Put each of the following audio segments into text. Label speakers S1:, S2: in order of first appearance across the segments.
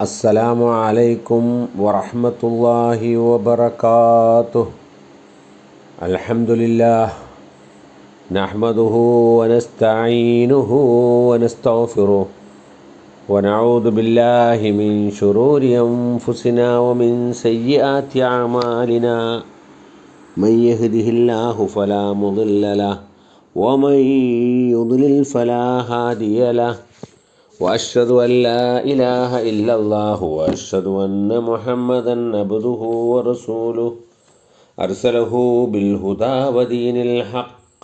S1: السلام عليكم ورحمة الله وبركاته. الحمد لله نحمده ونستعينه ونستغفره ونعوذ بالله من شرور أنفسنا ومن سيئات أعمالنا. من يهده الله فلا مضل له ومن يضلل فلا هادي له. وأشهد أن لا إله إلا الله وأشهد أن محمدا عبده ورسوله أرسله بالهدى ودين الحق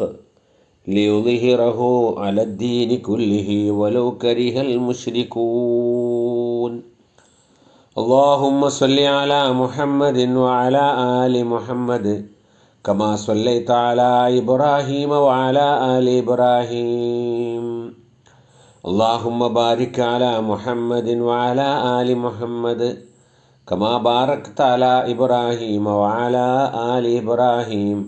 S1: ليظهره على الدين كله ولو كره المشركون. اللهم صل على محمد وعلى آل محمد كما صليت على إبراهيم وعلى آل إبراهيم. اللهم بارك على محمد وعلى آل محمد كما باركت على إبراهيم وعلى آل إبراهيم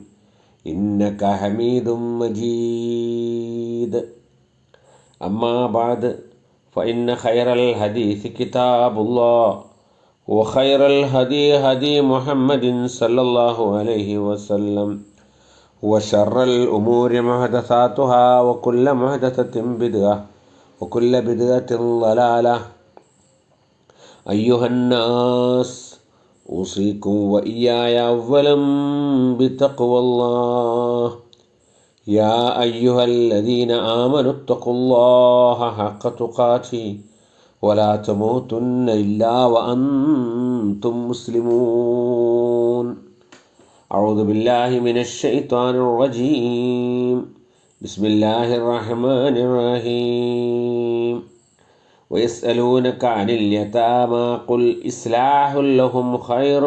S1: إنك حميد مجيد. أما بعد فإن خير الحديث كتاب الله وخير الهدي هدي محمد صلى الله عليه وسلم وشر الأمور محدثاتها وكل محدثة بدعة وكل بدعة ضلالة. أيها الناس أوصيكم وإياي أولا بتقوى الله. يا أيها الذين آمنوا اتقوا الله حق تقاته ولا تموتن إلا وأنتم مسلمون. أعوذ بالله من الشيطان الرجيم. بسم الله الرحمن الرحيم. ويسألونك عن اليتامى قل إصلاح لهم خير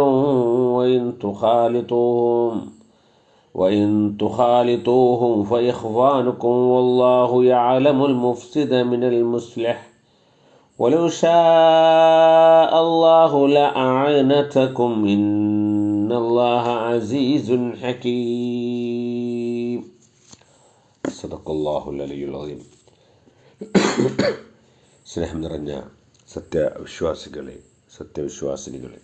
S1: وإن تخالطوهم فإخوانكم والله يعلم المفسد من المصلح ولو شاء الله لأعنتكم إن الله عزيز حكيم. സദഖല്ലാഹുൽ അലിയുൽ അദീം. സ്നേഹം നിറഞ്ഞ സത്യവിശ്വാസിനികളെ,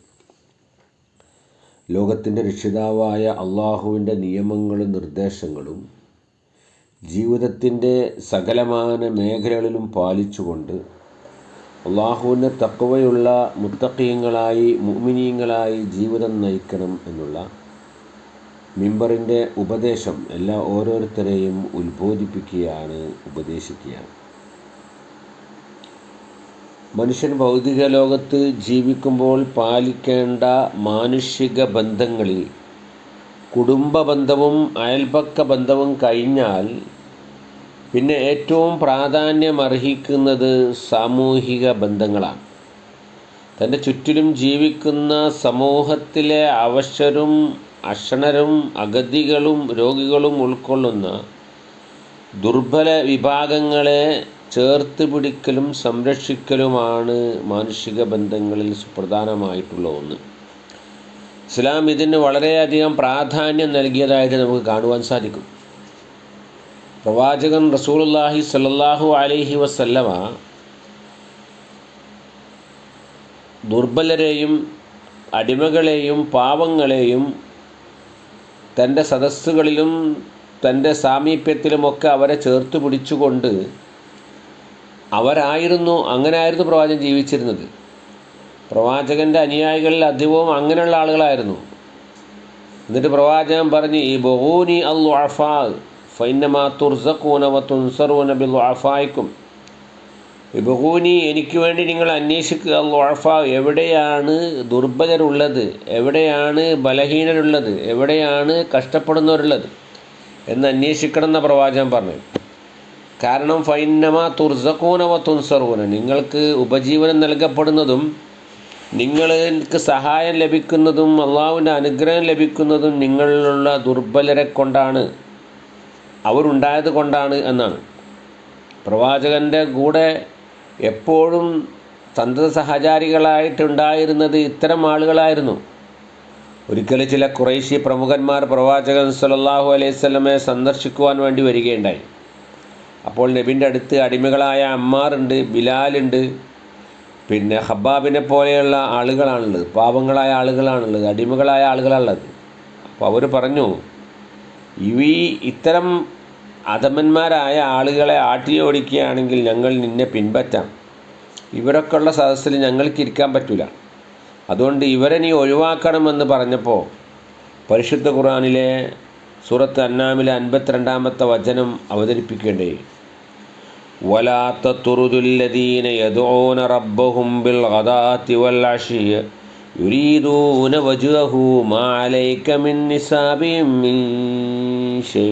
S1: ലോകത്തിൻ്റെ രക്ഷിതാവായ അള്ളാഹുവിൻ്റെ നിയമങ്ങളും നിർദ്ദേശങ്ങളും ജീവിതത്തിൻ്റെ സകലമാന മേഖലകളിലും പാലിച്ചുകൊണ്ട് അള്ളാഹുവിൻ്റെ തഖ്വയുള്ള മുത്തഖീങ്ങളായി മുഅ്മിനീങ്ങളായി ജീവിതം നയിക്കണം എന്നുള്ള മിമ്പറിൻ്റെ ഉപദേശം ഓരോരുത്തരെയും ഉത്ബോധിപ്പിക്കുകയാണ്, ഉപദേശിക്കുകയാണ്. മനുഷ്യൻ ഭൗതിക ലോകത്ത് ജീവിക്കുമ്പോൾ പാലിക്കേണ്ട മാനുഷിക ബന്ധങ്ങളിൽ കുടുംബ ബന്ധവും അയൽപക്ക ബന്ധവും കഴിഞ്ഞാൽ പിന്നെ ഏറ്റവും പ്രാധാന്യമർഹിക്കുന്നത് സാമൂഹിക ബന്ധങ്ങളാണ്. തൻ്റെ ചുറ്റിലും ജീവിക്കുന്ന സമൂഹത്തിലെ അവശരും അക്ഷണരും അഗതികളും രോഗികളും ഉൾക്കൊള്ളുന്ന ദുർബല വിഭാഗങ്ങളെ ചേർത്ത് പിടിക്കലും സംരക്ഷിക്കലുമാണ് മാനുഷിക ബന്ധങ്ങളിൽ സുപ്രധാനമായിട്ടുള്ള ഒന്ന്. ഇസ്ലാം ഇതിന് വളരെയധികം പ്രാധാന്യം നൽകിയതായിട്ട് നമുക്ക് കാണുവാൻ സാധിക്കും. പ്രവാചകൻ റസൂലുള്ളാഹി സ്വല്ലല്ലാഹു അലൈഹി വസല്ലമ ദുർബലരെയും അടിമകളെയും പാവങ്ങളെയും തൻ്റെ സദസ്സുകളിലും തൻ്റെ സാമീപ്യത്തിലുമൊക്കെ അവരെ ചേർത്ത് പിടിച്ചുകൊണ്ട് അങ്ങനെയായിരുന്നു പ്രവാചകൻ ജീവിച്ചിരുന്നത്. പ്രവാചകൻ്റെ അനുയായികളിൽ അധികവും അങ്ങനെയുള്ള ആളുകളായിരുന്നു. എന്നിട്ട് പ്രവാചകൻ പറഞ്ഞു, ഈ ബഹൂനി അൽദുഅഫാ ഫഇന്നമാ തുർസഖൂന വതുൻസറൂന ബിദ്ദുഅഫായിക്കും. ബഹൂനി, എനിക്ക് വേണ്ടി നിങ്ങൾ അന്വേഷിക്കുക, അൽദുഅഫാ, എവിടെയാണ് ദുർബലരുള്ളത്, എവിടെയാണ് ബലഹീനരുള്ളത്, എവിടെയാണ് കഷ്ടപ്പെടുന്നവരുള്ളത് എന്ന് അന്വേഷിക്കണം എന്ന പ്രവാചകൻ പറഞ്ഞു. കാരണം ഫഇന്നമാ തുർസഖൂന വതുൻസറൂന, നിങ്ങൾക്ക് ഉപജീവനം നൽകപ്പെടുന്നതും നിങ്ങൾക്ക് സഹായം ലഭിക്കുന്നതും അള്ളാഹുവിൻ്റെ അനുഗ്രഹം ലഭിക്കുന്നതും നിങ്ങളിലുള്ള ദുർബലരെ കൊണ്ടാണ്, അവരുണ്ടായത് കൊണ്ടാണ് എന്നാണ്. പ്രവാചകൻ്റെ കൂടെ എപ്പോഴും സന്തത സഹചാരികളായിട്ടുണ്ടായിരുന്നത് ഇത്തരം ആളുകളായിരുന്നു. ഒരിക്കൽ ചില ഖുറൈശി പ്രമുഖന്മാർ പ്രവാചകൻ സല്ലല്ലാഹു അലൈഹി വസല്ലമയെ സന്ദർശിക്കുവാൻ വേണ്ടി വരികയുണ്ടായി. അപ്പോൾ നബിൻ്റെ അടുത്ത് അടിമകളായ അമ്മാറുണ്ട്, ബിലാലുണ്ട്, പിന്നെ ഹബ്ബാബിനെ പോലെയുള്ള ആളുകളാണുള്ളത്, പാവങ്ങളായ ആളുകളാണുള്ളത്, അടിമകളായ ആളുകളാണുള്ളത്. അപ്പോൾ അവർ പറഞ്ഞു, ഇത്തരം അധമന്മാരായ ആളുകളെ ആട്ടിയോടിക്കുകയാണെങ്കിൽ ഞങ്ങൾ നിന്നെ പിൻപറ്റാം. ഇവരൊക്കെ ഉള്ള സദസ്സിൽ ഞങ്ങൾക്ക് ഇരിക്കാൻ പറ്റില്ല. അതുകൊണ്ട് ഇവരെ നീ ഒഴിവാക്കണമെന്ന് പറഞ്ഞപ്പോൾ പരിശുദ്ധ ഖുർആനിലെ സൂറത്ത് അന്നാമിലെ 52-ാമത്തെ വചനം അവതരിപ്പിക്കേണ്ടേ. വലാ തത്റുദുല്ലദീന യദ്ഊന റബ്ബഹും ബിൽ ഗദാത്തി വൽ അശി യുരീദൂന വജ്ഹഹു മാ അലൈക മിൻ നിസാബിഹിം മിൻ ഷൈ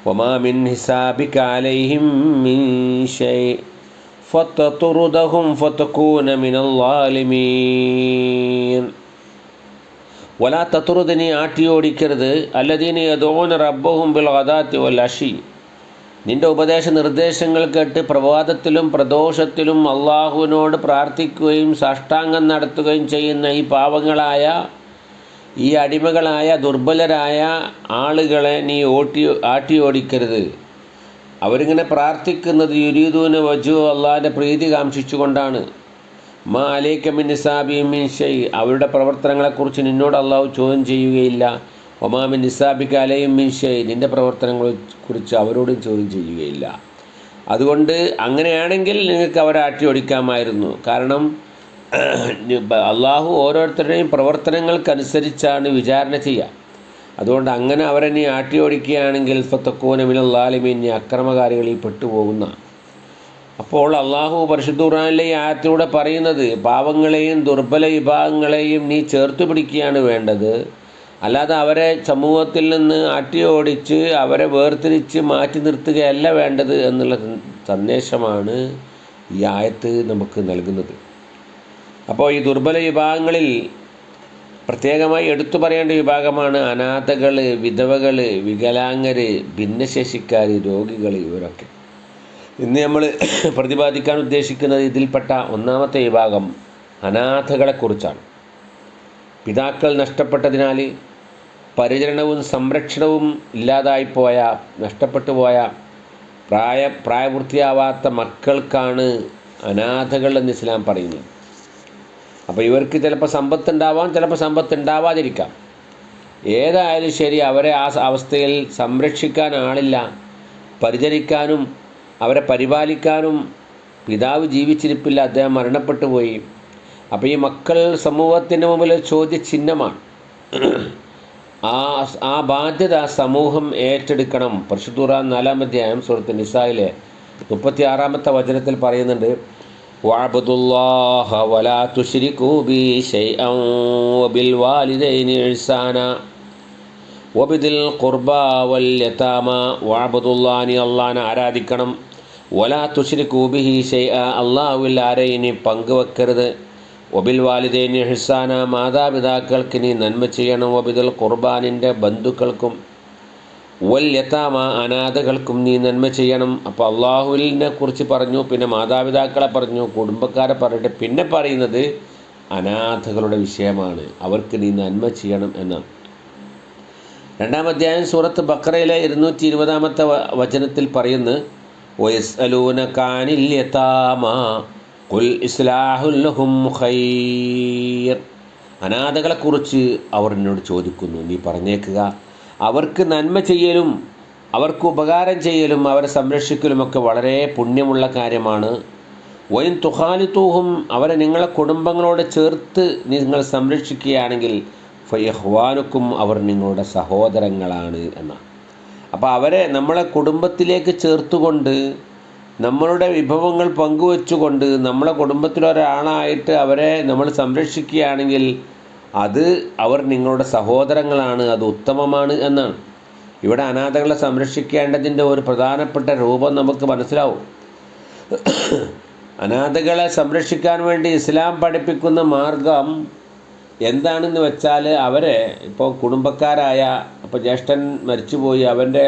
S1: വമാ മിൻ ഹിസാബിക അലൈഹിം മിൻ ഷൈ ഫതത്റുദഹും ഫതകൂന മിനൽ ളാലിമീൻ. വലാ തത്റുദ്, നീ ആട്ടിയോടിക്കരുത്, അല്ലദീന യദ്ഊന റബ്ബഹും ബിൽ ഗദാത്തി വൽ അശി, നിൻ്റെ ഉപദേശ നിർദ്ദേശങ്ങൾ കേട്ട് പ്രഭാതത്തിലും പ്രദോഷത്തിലും അള്ളാഹുവിനോട് പ്രാർത്ഥിക്കുകയും സാഷ്ടാംഗം നടത്തുകയും ചെയ്യുന്ന ഈ പാവങ്ങളായ, ഈ അടിമകളായ, ദുർബലരായ ആളുകളെ നീ ആട്ടിയോടിക്കരുത്. അവരിങ്ങനെ പ്രാർത്ഥിക്കുന്നത് യുരീദൂന വജ്ഹു, അള്ളാഹിൻ്റെ പ്രീതി കാംക്ഷിച്ചുകൊണ്ടാണ്. മാ അലൈക മിൻ നിസാബിഹിം മിൻ ഷൈ, അവരുടെ പ്രവർത്തനങ്ങളെക്കുറിച്ച് നിന്നോട് അള്ളാഹു ചോദ്യം ചെയ്യുകയില്ല. വമാ മിൻ നിസാബിക അലൈഹിം മിൻ ഷൈ, നിൻ്റെ പ്രവർത്തനങ്ങളെക്കുറിച്ച് അവരോടും ചോദ്യം ചെയ്യുകയില്ല. അതുകൊണ്ട് അങ്ങനെയാണെങ്കിൽ നിങ്ങൾക്ക് അവരെ ആട്ടിയോടിക്കാമായിരുന്നു. കാരണം അള്ളാഹു ഓരോരുത്തരുടെയും പ്രവർത്തനങ്ങൾക്കനുസരിച്ചാണ് വിചാരണ ചെയ്യുക. അതുകൊണ്ട് അങ്ങനെ അവരെ നീ ആട്ടിയോടിക്കുകയാണെങ്കിൽ ഫതകൂന മിനൽ ളാലിമീൻ, നീ അക്രമകാരികളിൽ പെട്ടുപോകുന്ന. അപ്പോൾ അള്ളാഹു പരിശുദ്ധ ഖുർആനിലെ ഈ ആയത്തിലൂടെ പറയുന്നത്, പാവങ്ങളെയും ദുർബല വിഭാഗങ്ങളെയും നീ ചേർത്ത് പിടിക്കുകയാണ് വേണ്ടത്, അല്ലാതെ അവരെ സമൂഹത്തിൽ നിന്ന് ആട്ടിയോടിച്ച് അവരെ വേർതിരിച്ച് മാറ്റി നിർത്തുകയല്ല വേണ്ടത് എന്നുള്ള സന്ദേശമാണ് ഈ ആയത്ത് നമുക്ക് നൽകുന്നത്. അപ്പോൾ ഈ ദുർബല വിഭാഗങ്ങളിൽ പ്രത്യേകമായി എടുത്തു പറയേണ്ട വിഭാഗമാണ് അനാഥകൾ, വിധവകൾ, വികലാംഗർ, ഭിന്നശേഷിക്കാർ, രോഗികൾ. ഇവരൊക്കെ ഇന്ന് നമ്മൾ പ്രതിപാദിക്കാൻ ഉദ്ദേശിക്കുന്നത് ഇതിൽപ്പെട്ട ഒന്നാമത്തെ വിഭാഗം അനാഥകളെക്കുറിച്ചാണ്. പിതാക്കൾ നഷ്ടപ്പെട്ടതിനാൽ പരിചരണവും സംരക്ഷണവും ഇല്ലാതായിപ്പോയ, നഷ്ടപ്പെട്ടു പോയ പ്രായപൂർത്തിയാവാത്ത മക്കൾക്കാണ് അനാഥകൾ എന്ന് ഇസ്ലാം പറയുന്നത്. അപ്പോൾ ഇവർക്ക് ചിലപ്പോൾ സമ്പത്തുണ്ടാവാം, ചിലപ്പോൾ സമ്പത്ത് ഉണ്ടാവാതിരിക്കാം. ഏതായാലും ശരി, അവരെ ആ അവസ്ഥയിൽ സംരക്ഷിക്കാൻ ആളില്ല, പരിചരിക്കാനും അവരെ പരിപാലിക്കാനും പിതാവ് ജീവിച്ചിരിപ്പില്ല, അദ്ദേഹം മരണപ്പെട്ടു പോയി. അപ്പോൾ ഈ മക്കൾ സമൂഹത്തിൻ്റെ മുമ്പിൽ ചോദ്യചിഹ്നമാണ്. ആ ബാധ്യത സമൂഹം ഏറ്റെടുക്കണം. പരിശുദ്ധ ഖുർആൻ 4-ാം അധ്യായം സൂറത്ത് നിസായിലെ 36-ാമത്തെ വചനത്തിൽ പറയുന്നുണ്ട്, വഅബ്ദുല്ലാഹ വലാ തുശ്രികൂ ബിഹി ശൈഅൻ വബിൽ വാലിദൈനി ഇഹ്സാന വബിദിൽ ഖുർബാ വൽ യതാമ. വഅബ്ദുല്ലാഹ, നീ അല്ലാഹനെ ആരാധിക്കണം. വലാ തുശ്രികൂ ബിഹി ശൈഅ, അല്ലാഹുവിൽ ആരെയും നീ പങ്കുവെക്കരുത്. വബിൽ വാലിദൈനി ഇഹ്സാന, മാതാപിതാക്കൾക്ക് നീ നന്മ ചെയ്യണം. വബിദിൽ ഖുർബാ, നിൻ്റെ ബന്ധുക്കൾക്കും. വൽ യതാമ, അനാഥകൾക്കും നീ നന്മ ചെയ്യണം. അപ്പോൾ അള്ളാഹുവിനെ കുറിച്ച് പറഞ്ഞു, പിന്നെ മാതാപിതാക്കളെ പറഞ്ഞു, കുടുംബക്കാരെ പറഞ്ഞിട്ട് പിന്നെ പറയുന്നത് അനാഥകളുടെ വിഷയമാണ്. അവർക്ക് നീ നന്മ ചെയ്യണം എന്നാണ്. 2-ാം അധ്യായം സൂറത്ത് ബഖറയിലെ 220-ാമത്തെ വചനത്തിൽ പറയുന്നു, വയസ്അലൂനക അനിൽ യതാമ ഖുൽ ഇസ്ലാഹുൽ ലഹും ഖൈർ. അനാഥകളെക്കുറിച്ച് അവർ എന്നോട് ചോദിക്കുന്നു, നീ പറഞ്ഞേക്കുക, അവർക്ക് നന്മ ചെയ്യലും അവർക്ക് ഉപകാരം ചെയ്യലും അവരെ സംരക്ഷിക്കലുമൊക്കെ വളരെ പുണ്യമുള്ള കാര്യമാണ്. വൈൻ തുഖാലിത്തൂഹും, അവരെ നിങ്ങളെ കുടുംബങ്ങളോട് ചേർത്ത് നിങ്ങൾ സംരക്ഷിക്കുകയാണെങ്കിൽ ഫയഹ്വാനുക്കും, അവർ നിങ്ങളുടെ സഹോദരങ്ങളാണ് എന്നാണ്. അപ്പോൾ അവരെ നമ്മളെ കുടുംബത്തിലേക്ക് ചേർത്തുകൊണ്ട്, നമ്മളുടെ വിഭവങ്ങൾ പങ്കുവെച്ചുകൊണ്ട്, നമ്മളെ കുടുംബത്തിലൊരാളായിട്ട് അവരെ നമ്മൾ സംരക്ഷിക്കുകയാണെങ്കിൽ അത് അവർ നിങ്ങളുടെ സഹോദരങ്ങളാണ്, അത് ഉത്തമമാണ് എന്നാണ്. ഇവിടെ അനാഥകളെ സംരക്ഷിക്കേണ്ടതിൻ്റെ ഒരു പ്രധാനപ്പെട്ട രൂപം നമുക്ക് മനസ്സിലാവും. അനാഥകളെ സംരക്ഷിക്കാൻ വേണ്ടി ഇസ്ലാം പഠിപ്പിക്കുന്ന മാർഗം എന്താണെന്ന് വെച്ചാൽ, അവരെ ഇപ്പോൾ കുടുംബക്കാരായ, ഇപ്പോൾ ജ്യേഷ്ഠൻ മരിച്ചുപോയി, അവൻ്റെ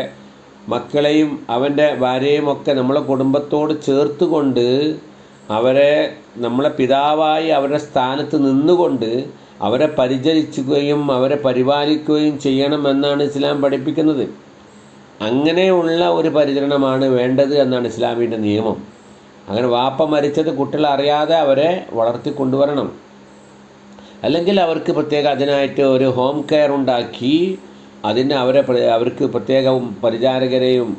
S1: മക്കളെയും അവൻ്റെ ഭാര്യയും ഒക്കെ നമ്മളെ കുടുംബത്തോട് ചേർത്തുകൊണ്ട് അവരെ നമ്മളെ പിതാവായി അവരുടെ സ്ഥാനത്ത് നിന്നുകൊണ്ട് അവരെ പരിചരിക്കുകയും അവരെ പരിപാലിക്കുകയും ചെയ്യണമെന്നാണ് ഇസ്ലാം പഠിപ്പിക്കുന്നത്. അങ്ങനെയുള്ള ഒരു പരിചരണമാണ് വേണ്ടത് എന്നാണ് ഇസ്ലാമിൻ്റെ നിയമം. അങ്ങനെ വാപ്പ മരിച്ചത് കുട്ടികൾ അറിയാതെ അവരെ വളർത്തിക്കൊണ്ടുവരണം. അല്ലെങ്കിൽ അവർക്ക് പ്രത്യേക അതിനായിട്ട് ഒരു ഹോം കെയർ ഉണ്ടാക്കി അവർക്ക് പ്രത്യേക പരിചാരകരെയും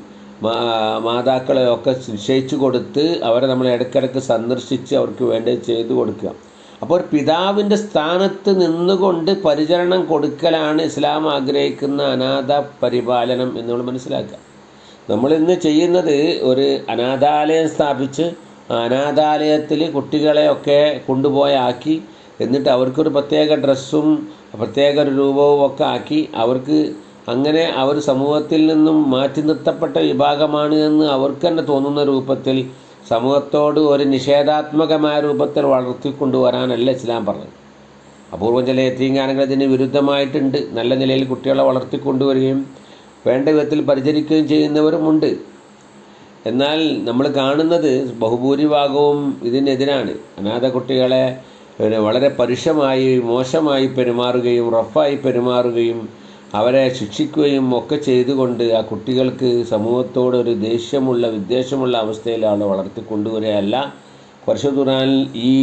S1: മാതാക്കളെയും ഒക്കെ നിശ്ചയിച്ചു കൊടുത്ത് അവരെ നമ്മൾ ഇടയ്ക്കിടയ്ക്ക് സന്ദർശിച്ച് അവർക്ക് വേണ്ടത് ചെയ്തു കൊടുക്കുക. അപ്പോൾ ഒരു പിതാവിൻ്റെ സ്ഥാനത്ത് നിന്നുകൊണ്ട് പരിചരണം കൊടുക്കലാണ് ഇസ്ലാം ആഗ്രഹിക്കുന്ന അനാഥ പരിപാലനം എന്ന് നമ്മൾ മനസ്സിലാക്കുക. നമ്മളിന്ന് ചെയ്യുന്നത് ഒരു അനാഥാലയം സ്ഥാപിച്ച് അനാഥാലയത്തിൽ കുട്ടികളെയൊക്കെ കൊണ്ടുപോയാക്കി എന്നിട്ട് അവർക്കൊരു പ്രത്യേക ഡ്രസ്സും പ്രത്യേക ഒരു രൂപവും ഒക്കെ ആക്കി അവർക്ക് അങ്ങനെ അവർ സമൂഹത്തിൽ നിന്നും മാറ്റി നിർത്തപ്പെട്ട വിഭാഗമാണ് എന്ന് അവർക്ക് തന്നെ തോന്നുന്ന രൂപത്തിൽ സമൂഹത്തോട് ഒരു നിഷേധാത്മകമായ രൂപത്തിൽ വളർത്തിക്കൊണ്ടുവരാനല്ല ഇസ്ലാം പറഞ്ഞത്. അപൂർവം ചില യതീംഖാനകൾ ഇതിന് വിരുദ്ധമായിട്ടുണ്ട്. നല്ല നിലയിൽ കുട്ടികളെ വളർത്തിക്കൊണ്ടുവരികയും വേണ്ട വിധത്തിൽ പരിചരിക്കുകയും ചെയ്യുന്നവരുമുണ്ട്. എന്നാൽ നമ്മൾ കാണുന്നത് ബഹുഭൂരിഭാഗവും ഇതിനെതിരാണ്. അനാഥ കുട്ടികളെ വളരെ പരുഷമായി മോശമായി പെരുമാറുകയും റഫായി പെരുമാറുകയും അവരെ ശിക്ഷിക്കുകയും ഒക്കെ ചെയ്തുകൊണ്ട് ആ കുട്ടികൾക്ക് സമൂഹത്തോടൊരു ദേഷ്യമുള്ള വിദ്വേഷമുള്ള അവസ്ഥയിലാണ് വളർത്തിക്കൊണ്ടുവരികയല്ല. പരിശുദ്ധ ഖുർആനിൽ ഈ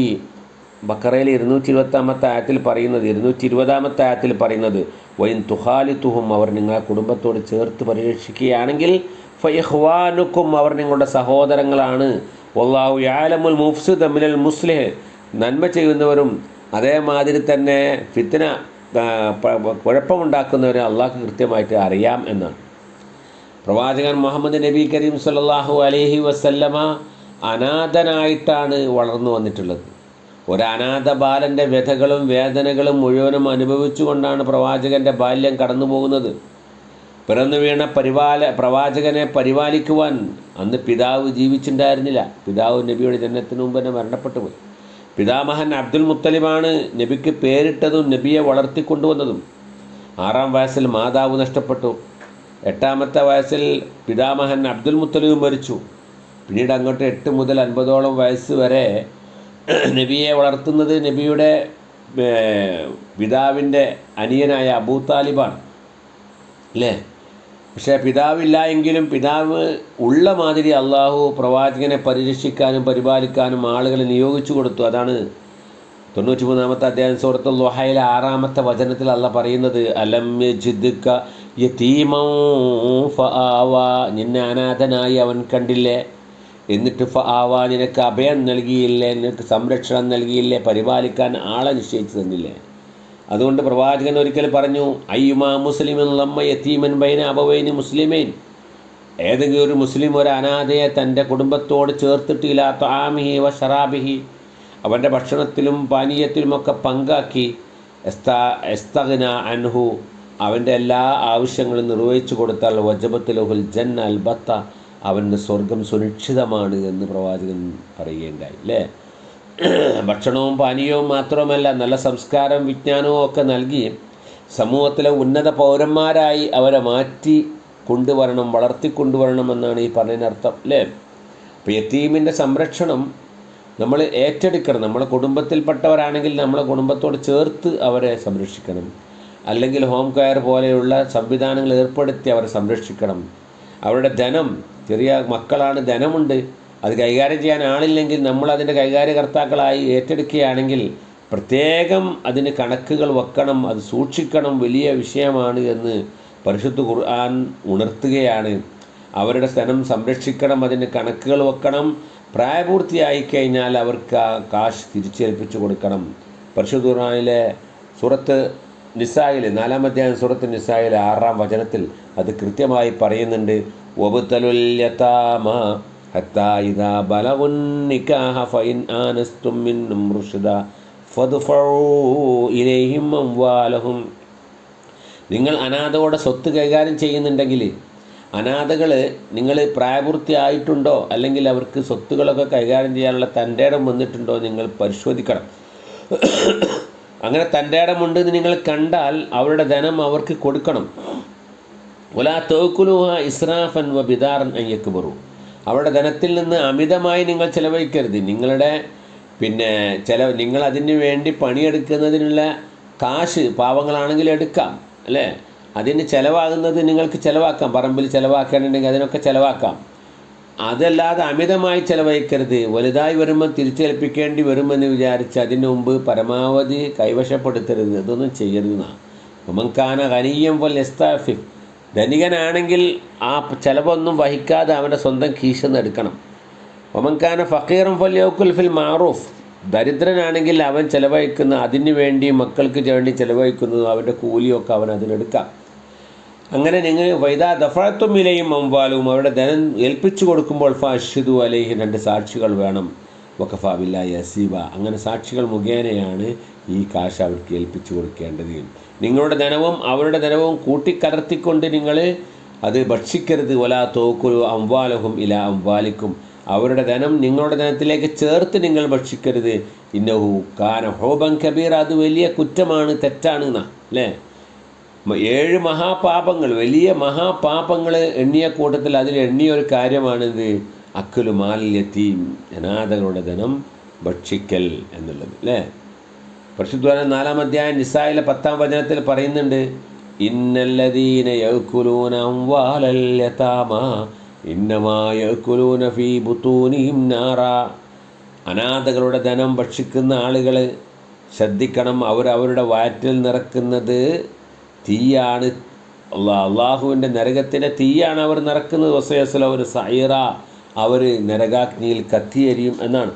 S1: ബക്കറയിൽ 220 ആയത്തിൽ പറയുന്നത് 220 ആയത്തിൽ പറയുന്നത് വൈൻ തുഹാലിത്തുഹും അവർ നിങ്ങളെ കുടുംബത്തോട് ചേർത്ത് പരിരക്ഷിക്കുകയാണെങ്കിൽ ഫയഹ്വാനുക്കും അവർ നിങ്ങളുടെ സഹോദരങ്ങളാണ്. വല്ലാഹു യഅലമുൽ മുഫ്സിദ മിനൽ മുസ്ലിഹ് നന്മ ചെയ്യുന്നവരും അതേമാതിരി തന്നെ ഫിത്ന കുഴപ്പമുണ്ടാക്കുന്നവരെ അള്ളാഹ്ക്ക് കൃത്യമായിട്ട് അറിയാം എന്നാണ്. പ്രവാചകൻ മുഹമ്മദ് നബി കരീം സല്ലല്ലാഹു അലൈഹി വസല്ലമ അനാഥനായിട്ടാണ് വളർന്നു വന്നിട്ടുള്ളത്. ഒരു അനാഥ ബാലൻ്റെ വ്യഥകളും വേദനകളും മുഴുവനും അനുഭവിച്ചുകൊണ്ടാണ് പ്രവാചകൻ്റെ ബാല്യം കടന്നു പോകുന്നത്. പിറന്നു വീണ പ്രവാചകനെ പരിപാലിക്കുവാൻ അന്ന് പിതാവ് ജീവിച്ചിട്ടുണ്ടായിരുന്നില്ല. പിതാവ് നബിയുടെ ജനനത്തിന് മുമ്പ് തന്നെ മരണപ്പെട്ടു പോയി. പിതാമഹൻ അബ്ദുൽ മുത്തലിബാണ് നബിക്ക് പേരിട്ടതും നബിയെ വളർത്തിക്കൊണ്ടുവന്നതും. 6-ാം വയസ്സിൽ മാതാവ് നഷ്ടപ്പെട്ടു. 8-ാമത്തെ വയസ്സിൽ പിതാമഹൻ അബ്ദുൽ മുത്തലിബ് മരിച്ചു. പിന്നീട് അങ്ങോട്ട് 8 മുതൽ 50ഓളം വയസ്സ് വരെ നബിയെ വളർത്തുന്നത് നബിയുടെ പിതാവിൻ്റെ അനിയനായ അബൂ താലിബാണ് അല്ലേ. പക്ഷേ പിതാവില്ല എങ്കിലും പിതാവ് ഉള്ള മാതിരി അള്ളാഹു പ്രവാചകനെ പരിരക്ഷിക്കാനും പരിപാലിക്കാനും ആളുകളെ നിയോഗിച്ചു കൊടുത്തു. അതാണ് 93-ാമത്തെ അധ്യായം സൂറത്തുൽ ളുഹയിലെ 6-ാമത്തെ വചനത്തിൽ അള്ളാഹ് പറയുന്നത് അലം യജിദ്ക യതീമൻ ഫആവ നിന്നെ അനാഥനായി അവൻ കണ്ടില്ലേ, എന്നിട്ട് ഫആവ നിനക്ക് അഭയം നൽകിയില്ലേ, നിനക്ക് സംരക്ഷണം നൽകിയില്ലേ, പരിപാലിക്കാൻ ആളെ നിശ്ചയിച്ചു തന്നില്ലേ. അതുകൊണ്ട് പ്രവാചകൻ ഒരിക്കൽ പറഞ്ഞു അയ്യുമാ മുസ്ലിമൻ ലമ്മ യതീമൻ ബൈന അബവൈനി മുസ്ലിമൈൻ ഏതെങ്കിലും ഒരു മുസ്ലിം ഒരു അനാഥയെ തൻ്റെ കുടുംബത്തോട് ചേർത്തിട്ടില്ല ത്വാമിഹി വ ഷറാബിഹി അവൻ്റെ ഭക്ഷണത്തിലും പാനീയത്തിലുമൊക്കെ പങ്കാക്കി എസ്തഗ്ന അൻഹു അവൻ്റെ എല്ലാ ആവശ്യങ്ങളും നിർവഹിച്ചു കൊടുത്താൽ വജബത്ത് ലഹുൽ ജന്ന അൽബത്ത അവൻ്റെ സ്വർഗം സുരക്ഷിതമാണ് എന്ന് പ്രവാചകൻ പറയുകയുണ്ടായി അല്ലേ. ഭക്ഷണവും പാനീയവും മാത്രമല്ല നല്ല സംസ്കാരം വിജ്ഞാനവും ഒക്കെ നൽകി സമൂഹത്തിലെ ഉന്നത പൗരന്മാരായി അവരെ മാറ്റി കൊണ്ടുവരണം, വളർത്തിക്കൊണ്ടുവരണമെന്നാണ് ഈ പറഞ്ഞതിനർത്ഥം അല്ലേ. അപ്പോൾ യതീമിൻ്റെ സംരക്ഷണം നമ്മൾ ഏറ്റെടുക്കണം. നമ്മളെ കുടുംബത്തിൽപ്പെട്ടവരാണെങ്കിൽ നമ്മളെ കുടുംബത്തോട് ചേർത്ത് അവരെ സംരക്ഷിക്കണം. അല്ലെങ്കിൽ ഹോം കെയർ പോലെയുള്ള സംവിധാനങ്ങൾ ഏർപ്പെടുത്തി അവരെ സംരക്ഷിക്കണം. അവരുടെ ധനം, ചെറിയ മക്കളാണ്, ധനമുണ്ട്, അത് കൈകാര്യം ചെയ്യാൻ ആളില്ലെങ്കിൽ നമ്മൾ അതിൻ്റെ കൈകാര്യകർത്താക്കളായി ഏറ്റെടുക്കുകയാണെങ്കിൽ പ്രത്യേകം അതിന് കണക്കുകൾ വെക്കണം, അത് സൂക്ഷിക്കണം, വലിയ വിഷയമാണ് എന്ന് പരിശുദ്ധ ഖുർആൻ ഉണർത്തുകയാണ്. അവരുടെ ധനം സംരക്ഷിക്കണം, അതിന് കണക്കുകൾ വെക്കണം. പ്രായപൂർത്തിയായി കഴിഞ്ഞാൽ അവർക്ക് ആ കാശ് തിരിച്ചേൽപ്പിച്ചു കൊടുക്കണം. പരിശുദ്ധ ഖുർആനിലെ സൂറത്ത് നിസായിലെ 4-ാം അധ്യായം സൂറത്ത് നിസായിലെ 6-ാം വചനത്തിൽ അത് കൃത്യമായി പറയുന്നുണ്ട്. വബ്തലുൽ യതാമ ഹത്താ ഇദാ ബലഗുൻ നികാഹ ഫഇൻ ആനസ്തും മിൻഹും റുഷ്ദ ഫദ്ഫഉ ഇലൈഹിം അംവാലഹും. നിങ്ങൾ അനാഥകളുടെ സ്വത്ത് കൈകാര്യം ചെയ്യുന്നുണ്ടെങ്കിൽ അനാഥകൾ നിങ്ങൾ പ്രായപൂർത്തിയായിട്ടുണ്ടോ അല്ലെങ്കിൽ അവർക്ക് സ്വത്തുകളൊക്കെ കൈകാര്യം ചെയ്യാനുള്ള തൻ്റെ ഇടം വന്നിട്ടുണ്ടോ നിങ്ങൾ പരിശോധിക്കണം. അങ്ങനെ തൻ്റെ ഇടമുണ്ടെന്ന് നിങ്ങൾ കണ്ടാൽ അവരുടെ ധനം അവർക്ക് കൊടുക്കണം. വലാ തഅകുലുഹ ഇസ്രാഫൻ വ ബിദാറൻ അൻ യക്ബറു. അവരുടെ ധനത്തിൽ നിന്ന് അമിതമായി നിങ്ങൾ ചിലവഴിക്കരുത്. നിങ്ങളുടെ നിങ്ങൾ അതിന് വേണ്ടി പണിയെടുക്കുന്നതിനുള്ള കാശ് പാവങ്ങളാണെങ്കിൽ എടുക്കാം അല്ലേ. അതിന് ചിലവാകുന്നത് നിങ്ങൾക്ക് ചിലവാക്കാം, പറമ്പിൽ ചിലവാക്കേണ്ടതുണ്ടെങ്കിൽ അതിനൊക്കെ ചിലവാക്കാം. അതല്ലാതെ അമിതമായി ചെലവഴിക്കരുത്. വലുതായി വരുമ്പോൾ തിരിച്ചേൽപ്പിക്കേണ്ടി വരുമെന്ന് വിചാരിച്ച് അതിന് മുമ്പ് പരമാവധി കൈവശപ്പെടുത്തരുത്. അതൊന്നും ചെയ്യരുതെന്നാണ്. ഉമൻകാന ഖനിയ്യം വൽ യസ്താഫിഫ്, ധനികനാണെങ്കിൽ ആ ചിലവൊന്നും വഹിക്കാതെ അവൻ്റെ സ്വന്തം കീശന്ന് എടുക്കണം. ഒമൻകാന ഫക്കീറൻ ഫൽ യൗക്കുൽ ഫിൽ മാറൂഫ്, ദരിദ്രനാണെങ്കിൽ അവൻ ചിലവഴിക്കുന്ന അതിന് വേണ്ടി മക്കൾക്ക് വേണ്ടി ചിലവഴിക്കുന്നതും അവൻ്റെ കൂലിയൊക്കെ അവൻ അതിനെടുക്കാം. അങ്ങനെ നിങ്ങൾ വൈദാ ദഫഅത്തും ഇലൈഹിം അംവാലുഹും, അവരുടെ ധനം ഏൽപ്പിച്ചു കൊടുക്കുമ്പോൾ ഫഅശ്ഹിദു അലൈഹി, 2 സാക്ഷികൾ വേണം. വഖഫാ ബില്ലാഹി ഹസീബ, അങ്ങനെ സാക്ഷികൾ മുഖേനയാണ് ഈ കാശ് അവർക്ക് ഏൽപ്പിച്ചു കൊടുക്കേണ്ടത്. നിങ്ങളുടെ ധനവും അവരുടെ ധനവും കൂട്ടിക്കലർത്തിക്കൊണ്ട് നിങ്ങൾ അത് ഭക്ഷിക്കരുത്. വലാ തൗകുലു അംവാലഹും ഇലാ അംവാലിക്കും, അവരുടെ ധനം നിങ്ങളുടെ ധനത്തിലേക്ക് ചേർത്ത് നിങ്ങൾ ഭക്ഷിക്കരുത്. ഇന്നഹു കാന ഹൂബൻ കബീറ, അത് വലിയ കുറ്റമാണ്, തെറ്റാണ് എന്നാ അല്ലേ. 7 മഹാപാപങ്ങൾ, വലിയ മഹാപാപങ്ങൾ എണ്ണിയ കൂട്ടത്തിൽ അതിൽ എണ്ണിയ ഒരു കാര്യമാണിത്, അക്കലു മാൽ യതീം, അനാഥകളുടെ ധനം ഭക്ഷിക്കൽ എന്നുള്ളത് അല്ലേ. പരിശുദ്ധ 4-ാം അധ്യായം നിസായിലെ 10-ാം വചനത്തിൽ പറയുന്നുണ്ട്, ഇന്നല്ലദീന യഅ്കുലൂന അംവാലൽ യതാമ ഇന്നമാ യഅ്കുലൂന ഫീ ബുതൂനിഹിം നാറ. അനാഥകളുടെ ധനം ഭക്ഷിക്കുന്ന ആളുകൾ ശ്രദ്ധിക്കണം, അവരുടെ വയറ്റിൽ നിറക്കുന്നത് തീയാണ്. അള്ളാഹുവിൻ്റെ നരകത്തിൻ്റെ തീയാണ് അവർ നിറക്കുന്നത്. വസയസ്ലൗന സഈറ, അവർ നരകാഗ്നിയിൽ കത്തിയെരിയും എന്നാണ്.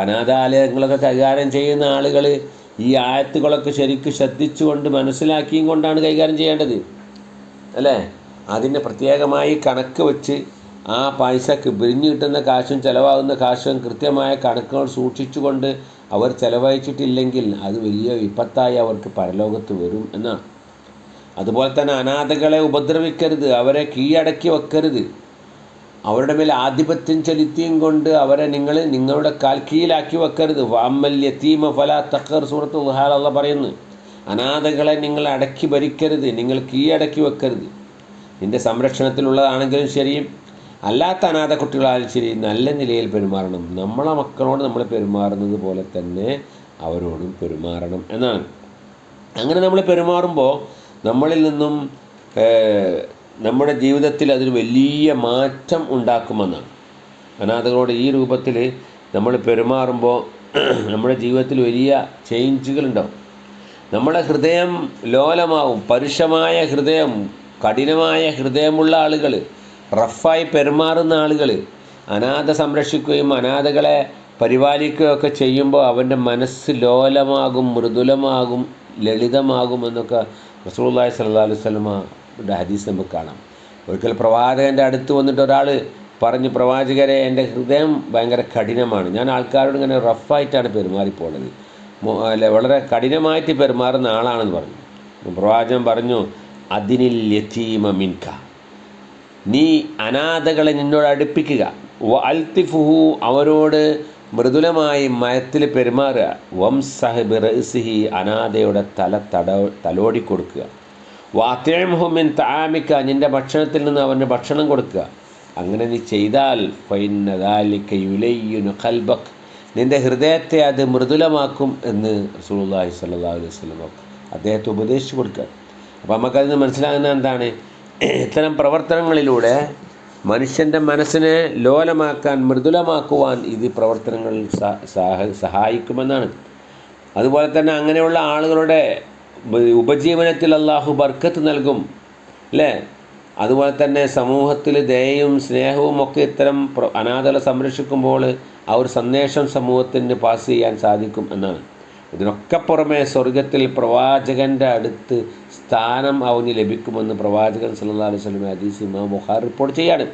S1: അനാഥാലയങ്ങളൊക്കെ കൈകാര്യം ചെയ്യുന്ന ആളുകൾ ഈ ആയത്തുകളൊക്കെ ശരിക്കും ശ്രദ്ധിച്ചുകൊണ്ട് മനസ്സിലാക്കിയും കൊണ്ടാണ് കൈകാര്യം ചെയ്യേണ്ടത് അല്ലേ. അതിന് പ്രത്യേകമായി കണക്ക് വെച്ച് ആ പൈസക്ക് പിരിഞ്ഞു കിട്ടുന്ന കാശും ചിലവാകുന്ന കാശും കൃത്യമായ കണക്കുകൾ സൂക്ഷിച്ചുകൊണ്ട് അവർ ചിലവഴിച്ചിട്ടില്ലെങ്കിൽ അത് വലിയ വിപത്തായി അവർക്ക് പരലോകത്ത് വരും എന്നാണ്. അതുപോലെ തന്നെ അനാഥകളെ ഉപദ്രവിക്കരുത്, അവരെ കീഴടക്കി വെക്കരുത്. അവരുടെ മേൽ ആധിപത്യം ചെലുത്തിയും കൊണ്ട് അവരെ നിങ്ങൾ നിങ്ങളുടെ കാൽ കീഴിലാക്കി വെക്കരുത്. വഅമ്മൽ യതീമ ഫലാ തഖർ, സൂറത്തുൽ ദുഹാൽ അല്ലാഹ് പറയുന്നു, അനാഥകളെ നിങ്ങൾ അടക്കി ഭരിക്കരുത്, നിങ്ങൾ കീഴടക്കി വെക്കരുത്. നിൻ്റെ സംരക്ഷണത്തിലുള്ളതാണെങ്കിലും ശരി, അല്ലാത്ത അനാഥ കുട്ടികളായാലും ശരി, നല്ല നിലയിൽ പെരുമാറണം. നമ്മളെ മക്കളോട് നമ്മൾ പെരുമാറുന്നത് പോലെ തന്നെ അവരോടും പെരുമാറണം എന്നാണ്. അങ്ങനെ നമ്മൾ പെരുമാറുമ്പോൾ നമ്മളിൽ നിന്നും നമ്മുടെ ജീവിതത്തിൽ അതൊരു വലിയ മാറ്റം ഉണ്ടാക്കുമെന്നാണ്. അനാഥകളോട് ഈ രൂപത്തിൽ നമ്മൾ പെരുമാറുമ്പോൾ നമ്മുടെ ജീവിതത്തിൽ വലിയ ചേഞ്ചുകളുണ്ടാവും. നമ്മുടെ ഹൃദയം ലോലമാവും. പരുഷമായ ഹൃദയം, കഠിനമായ ഹൃദയമുള്ള ആളുകൾ, റഫായി പെരുമാറുന്ന ആളുകൾ അനാഥ സംരക്ഷിക്കുകയും അനാഥകളെ പരിപാലിക്കുകയൊക്കെ ചെയ്യുമ്പോൾ അവൻ്റെ മനസ്സ് ലോലമാകും, മൃദുലമാകും, ലളിതമാകും എന്നൊക്കെ റസൂലുള്ളാഹി സ്വല്ലല്ലാഹു അലൈഹി വസല്ലമയുടെ ഹദീസ് നമുക്ക് കാണാം. ഒരിക്കൽ പ്രവാചകൻ്റെ അടുത്ത് വന്നിട്ട് ഒരാൾ പറഞ്ഞു, പ്രവാചകരെ, എൻ്റെ ഹൃദയം ഭയങ്കര കഠിനമാണ്, ഞാൻ ആൾക്കാരോട് ഇങ്ങനെ റഫായിട്ടാണ് പെരുമാറിപ്പോണത്, വളരെ കഠിനമായിട്ട് പെരുമാറുന്ന ആളാണെന്ന് പറഞ്ഞു. പ്രവാചകൻ പറഞ്ഞു, അതിനിൽ യതീമ മിൻക, നീ അനാഥകളെ നിന്നോട് അടുപ്പിക്കുക. അൽത്തിഫുഹു, അവരോട് മൃദുലമായി മയത്തിൽ പെരുമാറുക. വംസഹ് ബിറഅ്സിഹി, അനാഥയുടെ തലോടി കൊടുക്കുക. വഅത്ഇംഹു മിൻ തആമിക, നിൻ്റെ ഭക്ഷണത്തിൽ നിന്ന് അവന് ഭക്ഷണം കൊടുക്കുക. അങ്ങനെ നീ ചെയ്താൽ ഫഇന്ന ദാലിക യുലയ്യിനു ഖൽബക, നിൻ്റെ ഹൃദയത്തെ അത് മൃദുലമാക്കും എന്ന് റസൂലുള്ളാഹി സ്വല്ലല്ലാഹു അലൈഹി വസല്ലം അദ്ദേഹത്തെ ഉപദേശിച്ചു കൊടുക്കുക. അപ്പോൾ നമുക്കതിന് മനസ്സിലാകുന്ന എന്താണ്, ഇത്തരം പ്രവർത്തനങ്ങളിലൂടെ മനുഷ്യൻ്റെ മനസ്സിനെ ലോലമാക്കാൻ, മൃദുലമാക്കുവാൻ ഇത് പ്രവർത്തനങ്ങൾ സഹായിക്കുമെന്നാണ്. അതുപോലെ തന്നെ അങ്ങനെയുള്ള ആളുകളുടെ ഉപജീവനത്തിൽ അള്ളാഹു ബർക്കത്ത് നൽകും അല്ലേ. അതുപോലെ തന്നെ സമൂഹത്തിൽ ദയയും സ്നേഹവും ഒക്കെ ഇത്തരം അനാഥകളെ സംരക്ഷിക്കുമ്പോൾ ആ ഒരു സന്ദേശം സമൂഹത്തിന് പാസ് ചെയ്യാൻ സാധിക്കും എന്നാണ്. ഇതിനൊക്കെ പുറമെ സ്വർഗത്തിൽ പ്രവാചകൻ്റെ അടുത്ത് സ്ഥാനം അവന് ലഭിക്കുമെന്ന് പ്രവാചകൻ സല്ലല്ലാഹു അലൈഹി വസല്ലം ഹദീസ് ഇമാം ബുഖാരി റിപ്പോർട്ട് ചെയ്യാണ്.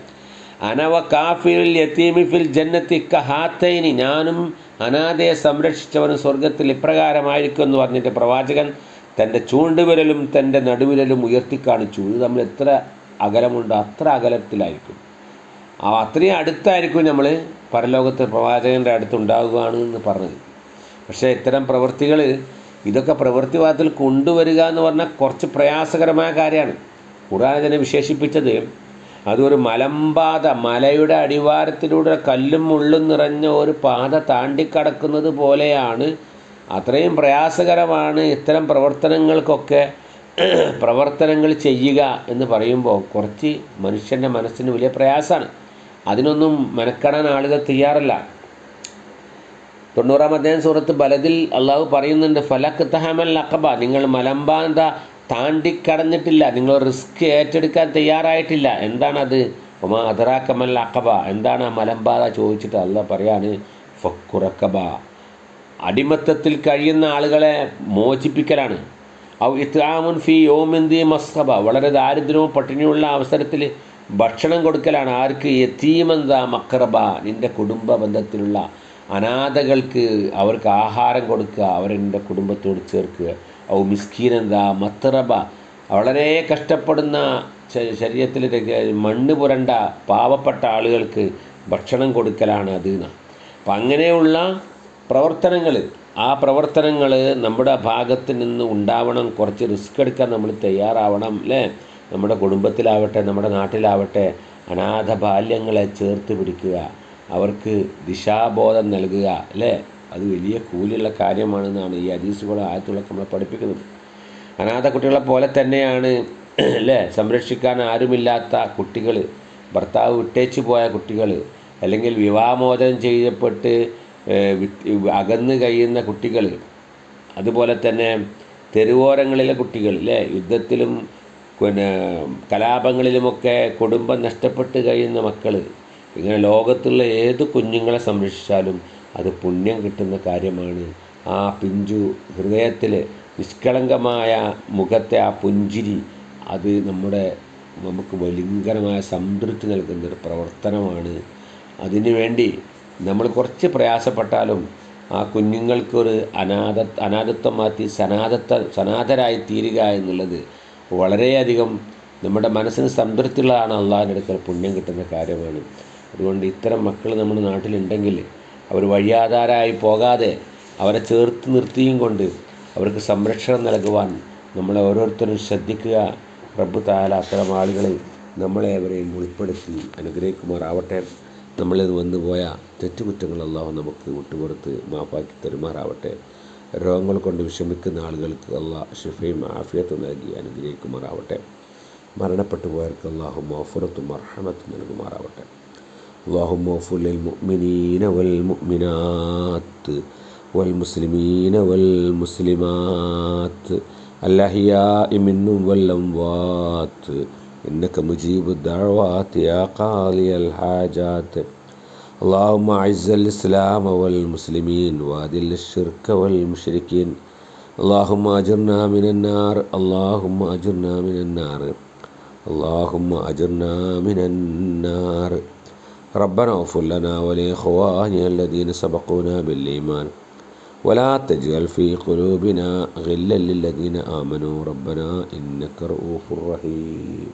S1: അനവ കാഫിൽ യതീമി ഫിൽ ജന്നത്തി കഹാത്തൈനി, ഞാനും അനാഥയെ സംരക്ഷിച്ചവനും സ്വർഗത്തിൽ ഇപ്രകാരമായിരിക്കും എന്ന് പറഞ്ഞിട്ട് പ്രവാചകൻ തൻ്റെ ചൂണ്ടുവിരലും തൻ്റെ നടുവിരലും ഉയർത്തി കാണിച്ചു. ഇത് നമ്മൾ എത്ര അകലമുണ്ടോ അത്ര അകലത്തിലായിരിക്കും, അത്രയും അടുത്തായിരിക്കും നമ്മൾ പരലോകത്ത് പ്രവാചകൻ്റെ അടുത്തുണ്ടാവുകയാണ് എന്ന് പറഞ്ഞത്. പക്ഷേ ഇത്തരം പ്രവൃത്തികൾ, ഇതൊക്കെ പ്രവൃത്തിവാദത്തിൽ കൊണ്ടുവരിക എന്ന് പറഞ്ഞാൽ കുറച്ച് പ്രയാസകരമായ കാര്യമാണ്. ഖുർആൻ ഇതിനെ വിശേഷിപ്പിച്ചത് അതൊരു മലമ്പാത, മലയുടെ അടിവാരത്തിലൂടെ കല്ലും മുള്ളും നിറഞ്ഞ ഒരു പാത താണ്ടിക്കടക്കുന്നത് പോലെയാണ്. അത്രയും പ്രയാസകരമാണ് ഇത്തരം പ്രവർത്തനങ്ങൾ ചെയ്യുക എന്ന് പറയുമ്പോൾ കുറച്ച് മനുഷ്യൻ്റെ മനസ്സിന് വലിയ പ്രയാസമാണ്. അതിനൊന്നും മെനക്കെടാൻ ആളുകൾ തയ്യാറല്ല. 90-ാം അധ്യായം സൂറത്ത് ബലദിൽ അള്ളാഹു പറയുന്നുണ്ട്, ഫലക് തഹമൽ അഖബ, നിങ്ങൾ മലമ്പാത താണ്ടിക്കടന്നിട്ടില്ല, നിങ്ങൾ റിസ്ക് ഏറ്റെടുക്കാൻ തയ്യാറായിട്ടില്ല. എന്താണത്? ഒമാ അദറാക്കമൽ അഖബ, എന്താണ് ആ മലമ്പാത ചോദിച്ചിട്ട് അള്ളാഹ് പറയാണ്, ഫക്കു റഖബ, അടിമത്തത്തിൽ കഴിയുന്ന ആളുകളെ മോചിപ്പിക്കലാണ്. ഔ ഇത്ആമുൻ ഫി യൗമിൻ ദി മസ്ഖബ, വളരെ ദാരിദ്ര്യവും പട്ടിണിയുള്ള അവസരത്തിൽ ഭക്ഷണം കൊടുക്കലാണ്. ആർക്ക്? യതീമന്താ മഖറബ, നിൻ്റെ കുടുംബ ബന്ധത്തിലുള്ള അനാഥകൾക്ക് അവർക്ക് ആഹാരം കൊടുക്കുക, അവരെൻ്റെ കുടുംബത്തോട് ചേർക്കുക. ഔ മിസ്കീനെന്താ മത്തറബ, വളരെ കഷ്ടപ്പെടുന്ന ശരീരത്തിൽ മണ്ണ് പുരണ്ട പാവപ്പെട്ട ആളുകൾക്ക് ഭക്ഷണം കൊടുക്കലാണ് അത്. അപ്പം അങ്ങനെയുള്ള പ്രവർത്തനങ്ങൾ, ആ പ്രവർത്തനങ്ങൾ നമ്മുടെ ഭാഗത്ത് നിന്ന് ഉണ്ടാവണം. കുറച്ച് റിസ്ക് എടുക്കാൻ നമ്മൾ തയ്യാറാവണം അല്ലേ? നമ്മുടെ കുടുംബത്തിലാവട്ടെ നമ്മുടെ നാട്ടിലാവട്ടെ അനാഥ ബാല്യങ്ങളെ ചേർത്ത് പിടിക്കുക, അവർക്ക് ദിശാബോധം നൽകുക അല്ലേ? അത് വലിയ കൂലിയുള്ള കാര്യമാണെന്നാണ് ഈ ഹദീസുകളും ആയത്തുകളൊക്കെ നമ്മളെ പഠിപ്പിക്കുന്നത്. അനാഥ കുട്ടികളെ പോലെ തന്നെയാണ് അല്ലേ സംരക്ഷിക്കാൻ ആരുമില്ലാത്ത കുട്ടികൾ, ഭർത്താവ് വിട്ടേച്ചു പോയ കുട്ടികൾ, അല്ലെങ്കിൽ വിവാഹമോചനം ചെയ്യപ്പെട്ട് അകന്ന് കഴിയുന്ന കുട്ടികൾ, അതുപോലെ തന്നെ തെരുവോരങ്ങളിലെ കുട്ടികൾ അല്ലേ, യുദ്ധത്തിലും പിന്നെ കലാപങ്ങളിലുമൊക്കെ കുടുംബം നഷ്ടപ്പെട്ട് കഴിയുന്ന മക്കൾ. ഇങ്ങനെ ലോകത്തുള്ള ഏത് കുഞ്ഞുങ്ങളെ സംരക്ഷിച്ചാലും അത് പുണ്യം കിട്ടുന്ന കാര്യമാണ്. ആ പിഞ്ചു ഹൃദയത്തിൽ നിഷ്കളങ്കമായ മുഖത്തെ ആ പുഞ്ചിരി, അത് നമുക്ക് ഭയങ്കരമായ സംതൃപ്തി നൽകുന്നൊരു പ്രവർത്തനമാണ്. അതിനുവേണ്ടി നമ്മൾ കുറച്ച് പ്രയാസപ്പെട്ടാലും ആ കുഞ്ഞുങ്ങൾക്കൊരു അനാഥത്വം മാറ്റി സനാഥരായി തീരുക എന്നുള്ളത് വളരെയധികം നമ്മുടെ മനസ്സിന് സംതൃപ്തിയുള്ളതാണ്. അള്ളാഹിൻ്റെ അടുക്കൽ പുണ്യം കിട്ടുന്ന കാര്യമാണ്. അതുകൊണ്ട് ഇത്തരം മക്കൾ നമ്മുടെ നാട്ടിലുണ്ടെങ്കിൽ അവർ വഴിയാധാരമായി പോകാതെ അവരെ ചേർത്ത് നിർത്തിയും കൊണ്ട് അവർക്ക് സംരക്ഷണം നൽകുവാൻ നമ്മളെ ഓരോരുത്തരും ശ്രദ്ധിക്കുക. റബ്ബ് തആല അത്തരം ആളുകളെ നമ്മളെ അവരെയും ഉൾപ്പെടുത്തി അനുഗ്രഹിക്കുമാറാവട്ടെ. നമ്മളിൽ വന്നുപോയ തെറ്റുകുറ്റങ്ങൾ അള്ളാഹു നമുക്ക് വിട്ടുപുറത്ത് മാപ്പാക്കി തരുമാറാവട്ടെ. രോഗങ്ങൾ കൊണ്ട് വിഷമിക്കുന്ന ആളുകൾക്ക് അള്ളാഹ് ശിഫയും ആഫിയത്തും നൽകി അനുഗ്രഹിക്കുമാറാവട്ടെ. മരണപ്പെട്ടു പോയവർക്ക് അള്ളാഹു മഗ്ഫിറത്തും മർഹമത്തും നൽകുമാറാവട്ടെ. اللهم اغفر للمؤمنين والمؤمنات والمسلمين والمسلمات الأحياء منهم والأموات إنك مجيب الدعوات يا قاضي الحاجات. اللهم أعز الإسلام والمسلمين وأذل الشرك والمشركين. اللهم أجرنا من النار، اللهم أجرنا من النار، اللهم أجرنا من النار. ربنا اغفر لنا ولإخواننا الذين سبقونا بالإيمان ولا تجعل في قلوبنا غلا للذين آمنوا ربنا إنك رؤوف رحيم.